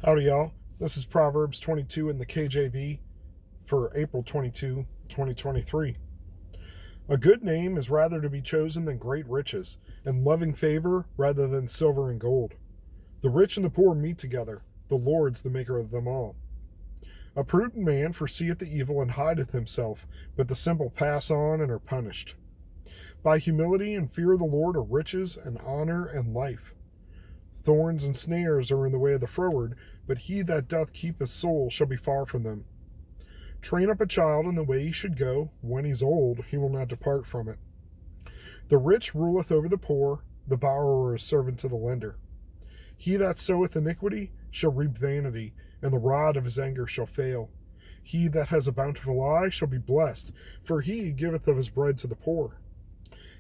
Howdy, y'all. This is Proverbs 22 in the KJV for April 22, 2023. A good name is rather to be chosen than great riches, and loving favor rather than silver and gold. The rich and the poor meet together. The Lord's the maker of them all. A prudent man foreseeth the evil and hideth himself, but the simple pass on and are punished. By humility and fear of the Lord are riches and honor and life. Thorns and snares are in the way of the froward, but he that doth keep his soul shall be far from them. Train up a child in the way he should go. When he's old, he will not depart from it. The rich ruleth over the poor. The borrower is servant to the lender. He that soweth iniquity shall reap vanity, and the rod of his anger shall fail. He that has a bountiful eye shall be blessed, for he giveth of his bread to the poor.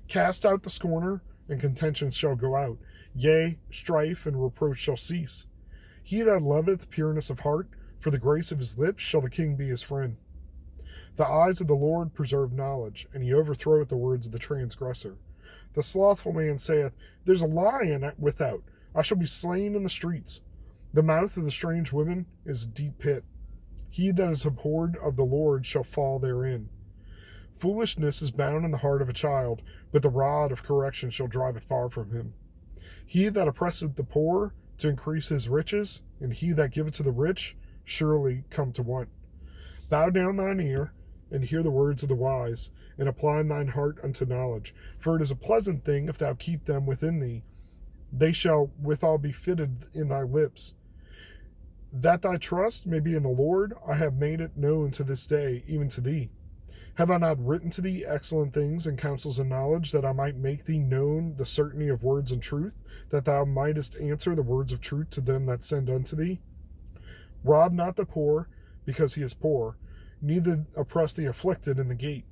Cast out the scorner, and contention shall go out. Yea, strife and reproach shall cease. He that loveth pureness of heart, for the grace of his lips shall the king be his friend. The eyes of the Lord preserve knowledge, and he overthroweth the words of the transgressor. The slothful man saith, There's a lion without, I shall be slain in the streets. The mouth of the strange women is a deep pit. He that is abhorred of the Lord shall fall therein. Foolishness is bound in the heart of a child, but the rod of correction shall drive it far from him. He that oppresseth the poor to increase his riches, and he that giveth to the rich, surely come to want. Bow down thine ear, and hear the words of the wise, and apply thine heart unto knowledge. For it is a pleasant thing if thou keep them within thee. They shall withal be fitted in thy lips. That thy trust may be in the Lord, I have made it known to this day, even to thee. Have I not written to thee excellent things and counsels and knowledge, that I might make thee known the certainty of words and truth, that thou mightest answer the words of truth to them that send unto thee? Rob not the poor, because he is poor, neither oppress the afflicted in the gate.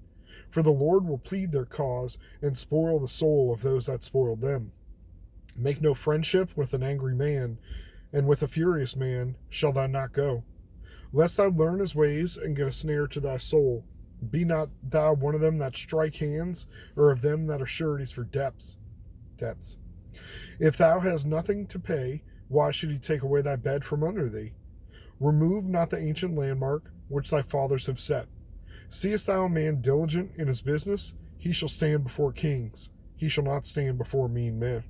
For the Lord will plead their cause, and spoil the soul of those that spoil them. Make no friendship with an angry man, and with a furious man shall thou not go. Lest thou learn his ways, and get a snare to thy soul. Be not thou one of them that strike hands, or of them that are sureties for debts. If thou hast nothing to pay, why should he take away thy bed from under thee? Remove not the ancient landmark which thy fathers have set. Seest thou a man diligent in his business? He shall stand before kings. He shall not stand before mean men.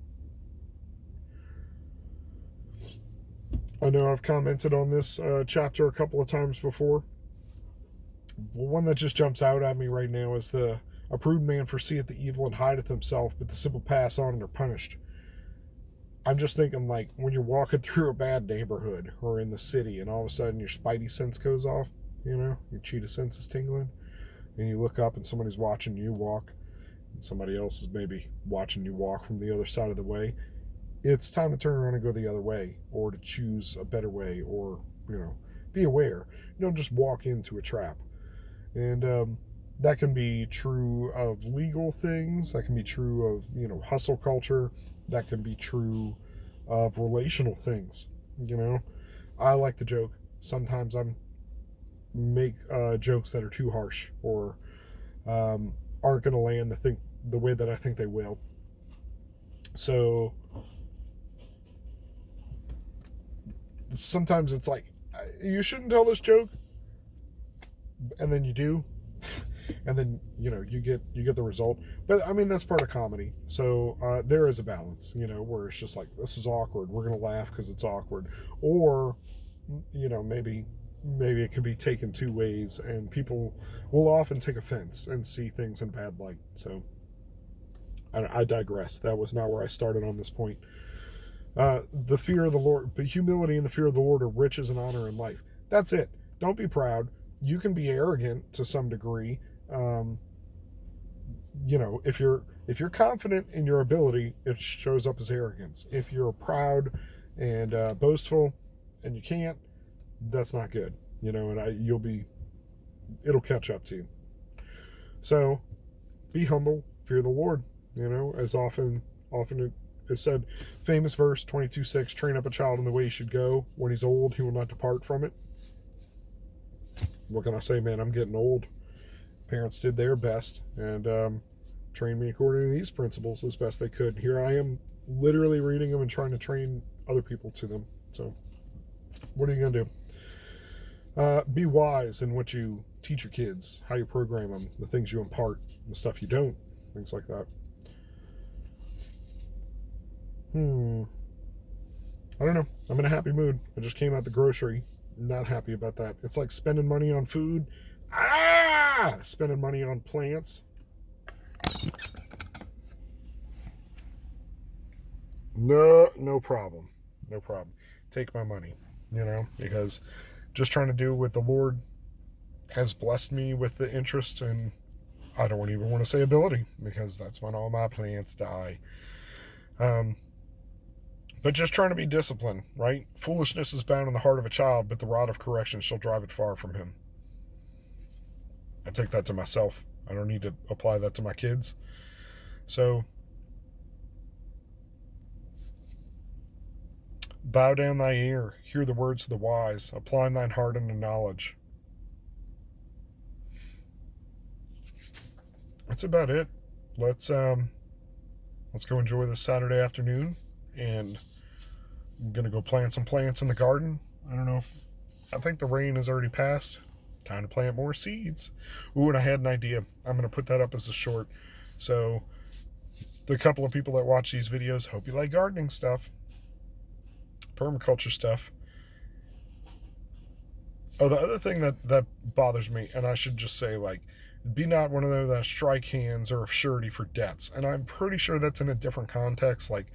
I know I've commented on this chapter a couple of times before. One that just jumps out at me right now is a prudent man foreseeth the evil and hideth himself, but the simple pass on and are punished. I'm just thinking, like, when you're walking through a bad neighborhood or in the city and all of a sudden your spidey sense goes off, your cheetah sense is tingling, and you look up and somebody's watching you walk, and somebody else is maybe watching you walk from the other side of the way. It's time to turn around and go the other way, or to choose a better way, or, be aware. Don't just walk into a trap. And that can be true of legal things. That can be true of, hustle culture. That can be true of relational things. I like to joke. Sometimes I make jokes that are too harsh, or aren't going to land the way that I think they will. So sometimes it's like, you shouldn't tell this joke, and then you do, and then you get the result. But I mean, that's part of comedy. So there is a balance, where it's just like, this is awkward, we're gonna laugh because it's awkward, or maybe it can be taken two ways, and people will often take offense and see things in a bad light. So I digress. That was not where I started on this point. The fear of the Lord, but humility and the fear of the Lord are riches and honor in life. That's it. Don't be proud. You can be arrogant to some degree. If you're confident in your ability, it shows up as arrogance. If you're proud and boastful and you can't, that's not good. And it'll catch up to you. So be humble, fear the Lord. As often it is said, famous verse 22:6, train up a child in the way he should go. When he's old, he will not depart from it. What can I say, man? I'm getting old. Parents did their best and trained me according to these principles as best they could. Here I am literally reading them and trying to train other people to them. So what are you going to do? Be wise in what you teach your kids, how you program them, the things you impart, the stuff you don't, things like that. I don't know. I'm in a happy mood. I just came out the grocery. Not happy about that. It's like spending money on food. Spending money on plants. No problem. No problem. Take my money, because just trying to do what the Lord has blessed me with the interest, and I don't even want to say ability, because that's when all my plants die. But just trying to be disciplined, right? Foolishness is bound in the heart of a child, but the rod of correction shall drive it far from him. I take that to myself. I don't need to apply that to my kids. So, bow down thy ear, hear the words of the wise, apply thine heart unto knowledge. That's about it. Let's go enjoy this Saturday afternoon, and I'm gonna go plant some plants in the garden. I think the rain has already passed. Time to plant more seeds. Ooh, and I had an idea. I'm gonna put that up as a short. So the couple of people that watch these videos, hope you like gardening stuff, permaculture stuff. Oh, the other thing that bothers me, and I should just say, like, be not one of those that strike hands or surety for debts. And I'm pretty sure that's in a different context, like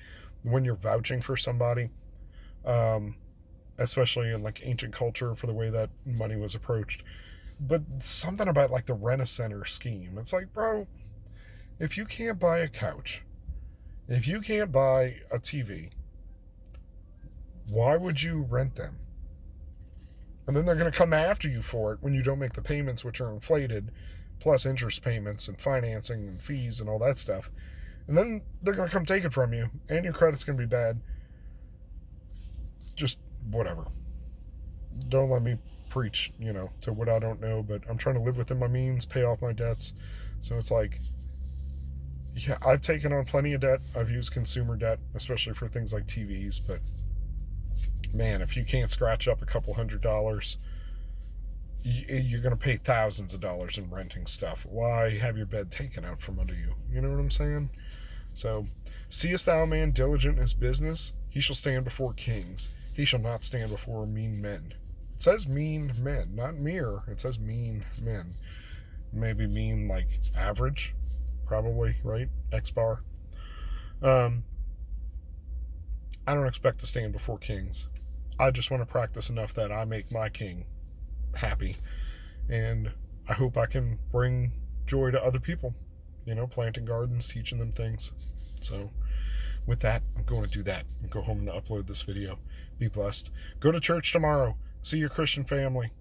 when you're vouching for somebody, especially in like ancient culture for the way that money was approached. But something about like the rent-a-center scheme. It's like, bro, if you can't buy a couch, if you can't buy a TV, why would you rent them? And then they're going to come after you for it when you don't make the payments, which are inflated, plus interest payments and financing and fees and all that stuff. And then they're going to come take it from you, and your credit's going to be bad. Just whatever. Don't let me preach, to what I don't know, but I'm trying to live within my means, pay off my debts. So it's like, yeah, I've taken on plenty of debt. I've used consumer debt, especially for things like TVs, but man, if you can't scratch up a couple $100, you're going to pay thousands of dollars in renting stuff. Why have your bed taken out from under you? You know what I'm saying? So, seest thou a man diligent in his business? He shall stand before kings. He shall not stand before mean men. It says mean men, not mere. It says mean men. Maybe mean like average, probably, right? X-bar. I don't expect to stand before kings. I just want to practice enough that I make my king happy. And I hope I can bring joy to other people, planting gardens, teaching them things. So with that, I'm going to do that and go home and upload this video. Be blessed. Go to church tomorrow. See your Christian family.